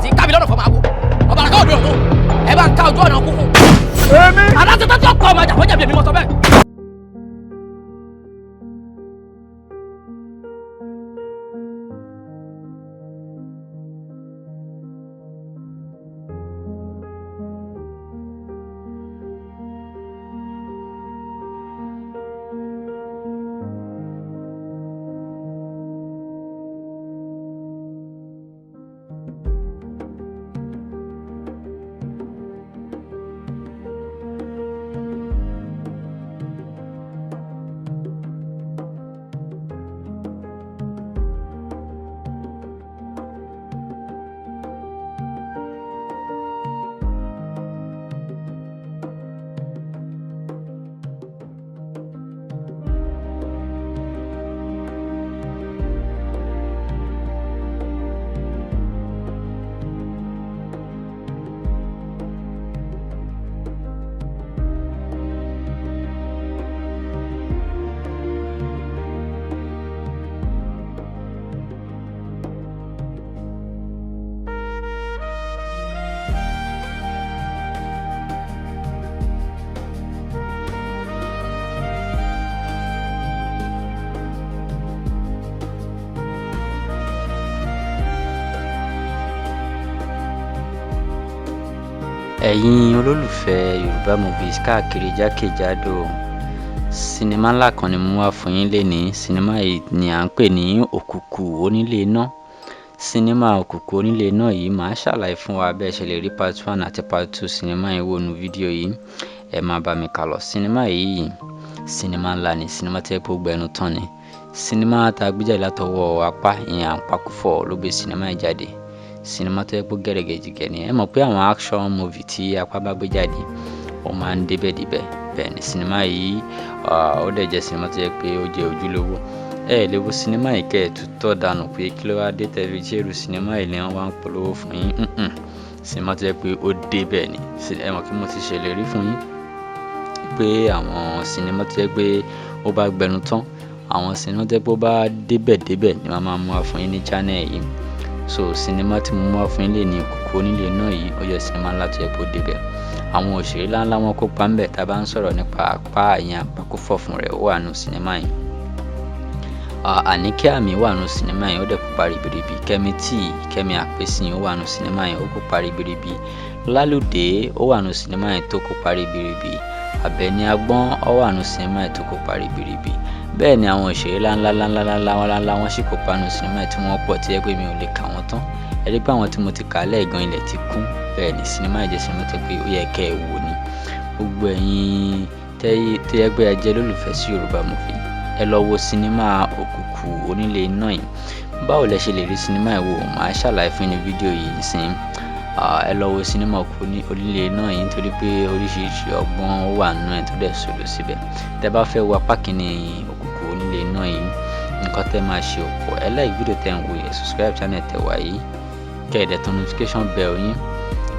tí kábí lọ́nà fọmọ àwò ọba àkọ́ òde ọ̀run ẹ bá ń ká ojú ọ̀nà kúkú. aláṣẹ tó ti ọ̀pọ̀ ọmọ àjàfọ́jà bí èmi mọ̀ sọ bẹ́ẹ̀. Ẹ̀yin olólùfẹ́ Yorùbá movies káàkiri jákèjádò, sinimá ńlá kan ni mo wá fún yín lénìí. Sinimá yìí ni à ń pè ní Òkùnkùn Onílé Iná. Sinimá Òkùnkùn Onílé Iná yìí máa ṣàlàyé fún wa bẹ́ẹ̀ ṣe lè rí part 1 àti part 2 sinimá yìí wò nínú fídíò yìí. Ẹ máa bá mi kà lọ. Sinimá yìí sinimá ńlá ni, sinimá tí ẹ pé ó gbẹnu tán ni. Sinimá tá a gbé jáde látọwọ́ Apá ìyẹn Àpákúfọ̀ ló gbé sinimá yìí jáde. Sinimá tó yẹ pé gẹ̀rẹ́gẹ̀jìgẹ̀ ni. Ẹ mọ̀ pé àwọn action movie tí Apá bá gbé jáde ó máa ń débẹ̀ bẹ́ẹ̀ ni. Sinimá yìí ó dẹ̀ jẹ́ sinimá tó yẹ pé ó jẹ́ ojúlówó. Ẹ lè wo sinimá yìí kẹ́ ẹ̀ tutọ́ dànù pé kí ló wá dé tẹ̀lé tí èrò sinimá yìí ni wọ́n wá ń polówó fún yín. Sinimá tó yẹ pé ó débẹ̀ ni. Ẹ mọ̀ kí mo ti ṣèlérí fún yín pé àwọn sinimá tó yẹ pé ó bá gbẹnu tán, àwọn sinimá tó yẹ pé ó bá débẹ̀ ni màá máa mú wá fún yín ní channel yìí. So sinimá tí mo mú wá fún yín lè ní Òkùnkùn Onílé Iná yìí ó jẹ́ sinimá ńlá tó yẹ kó débẹ̀. Àwọn òṣèré ńláńlá wọn kópa ńbẹ̀. Tá a bá ń sọ̀rọ̀ nípa Apá ìyẹn Àpákúfọ̀ fún rẹ̀ ó wà nínú sinimá yìí. Àníkẹ́ Àmì wà nínú sinimá yìí ó dẹ̀ kópa ribiribi. Kẹ́mi Àpèsìn ó wà nínú sinimá yìí ó kópa ribiribi. Lálùdé ó wà nínú sinimá yìí tó kópa ribiribi. Àbẹ̀ní Agbọ́n ó wà nínú sinimá yìí tó kópa ribiribi. Bẹ́ẹ̀ ni àwọn òṣèré ńláńlá wọn sì kópa nínú sinimá yìí tí wọ́n pọ̀ tí ẹ pé mi ò lè kà wọ́n tán. Ẹ rí pé àwọn tí mo ti kà lẹ́ẹ̀gan ilẹ̀ ti kún. Bẹ́ẹ̀ ni sinimá yìí jẹ́ sinimá tó pé ó yẹ kẹ́ ẹ wò ni. Gbogbo ẹ̀yin tí ẹ gbé ẹ jẹ́ lólùfẹ́ sí Yorùbá movie, ẹ lọ wo sinimá Òkùnkùn Onílé Iná yìí. Báwo lẹ ṣe lè rí sinimá yìí wò? Màá ṣàlàyé fún yín ní fídíò yìí nísìnyí. Ẹ lọ wo sinimá Òkùnkùn Onílé Iná yìí nítorí pé oríṣiríṣi ọgbọ́n wà nínú ẹ̀ tó dẹ̀ sọ̀rọ̀ síbẹ̀. Tẹ́ bá fẹ́ wo apá kìíní Òkùnkùn Onílé Iná yìí, nǹkan tẹ́ máa ṣe ọ̀pọ̀. Ẹ like fídíò tẹ́ ń wò yẹn, subscribe channel tẹ́ wà yìí, kẹ́ ẹ dẹ̀ tán notification bell yín.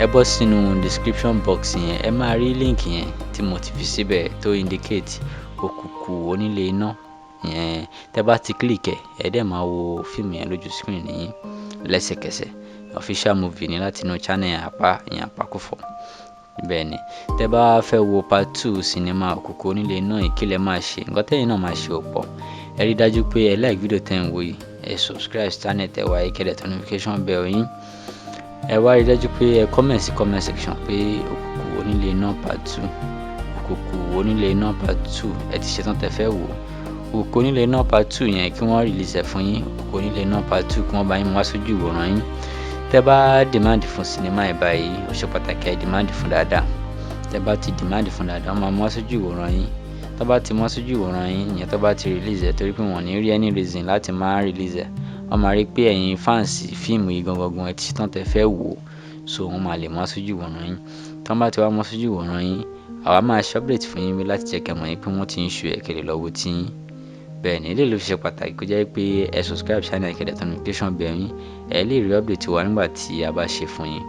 Ẹ bọ́ sínú description box yẹn, ẹ máa rí link yẹn tí mo ti fi síbẹ̀ tó indicate Òkùnkùn Onílé Iná yẹn. Tẹ́ bá ti click ẹ dẹ̀ máa wo fíìmù yẹn lójú screen yín lẹ́sẹ̀kẹsẹ̀. Official movie ni láti inú channel Apá ìyẹn Àpákúfọ̀. Bẹ́ẹ̀ ni. Tẹ́ bá fẹ́ wo part 2 sinimá Òkùnkùn Onílé Iná yìí, kí lẹ máa ṣe? Nǹkan tẹ́yin náà máa ṣe ọ̀pọ̀. Ẹ rí dájú pé ẹ like fídíò tẹ́ ń wò yìí, ẹ subscribe channel tẹ́ wà yìí, kẹ́ ẹ dẹ̀ tán notification bell yín. Ẹ wá rí dájú pé ẹ comment sí comment section pé Òkùnkùn Onílé Iná part 2. Òkùnkùn Onílé Iná part 2 ẹ ti ṣetán tẹ́ fẹ́ wò. Òkùnkùn Onílé Iná part 2 yẹn kí wọ́n release ẹ̀ fún yín. Òkùnkùn Onílé Iná part 2 kí wọ́n bá yín mú wá sójú ìwòran yín. Tẹ́ bá demand fún sinimá yìí báyìí, ó ṣe pàtàkì ẹ demand fún dáadáa. Tẹ́ bá ti demand fún dáadáa, wọ́n máa mú wá sójú ìwòran yín. Tọ́ bá ti mú wá sójú ìwòran yín, ìyẹn tọ́ bá ti release ẹ̀ torí pé wọ́n ní rí any reason láti máa release ẹ̀. Wọ́n máa rí pé ẹ̀yin fans fíìmù yìí gangan ẹ ti ṣetán tẹ́ fẹ́ wò. So wọ́n máa lè mú wá sójú ìwòran yín. Tọ́ bá ti wá mú wá sójú ìwòran yín, àwa máa ṣe update fún yín láti jẹ́ kẹ́ mọ̀ yín pé wọ́n ti ń ṣu ẹ̀ kẹ́ lè lọ wo tí yín. Bẹ́ẹ̀ ni eléyìí ló fi ṣe pàtàkì kó jẹ́ pé ẹ subscribe channel kẹ́ dẹ̀ tán notification bell yín. Ẹ lè rí update wa nígbà tí a bá ṣe fún yín.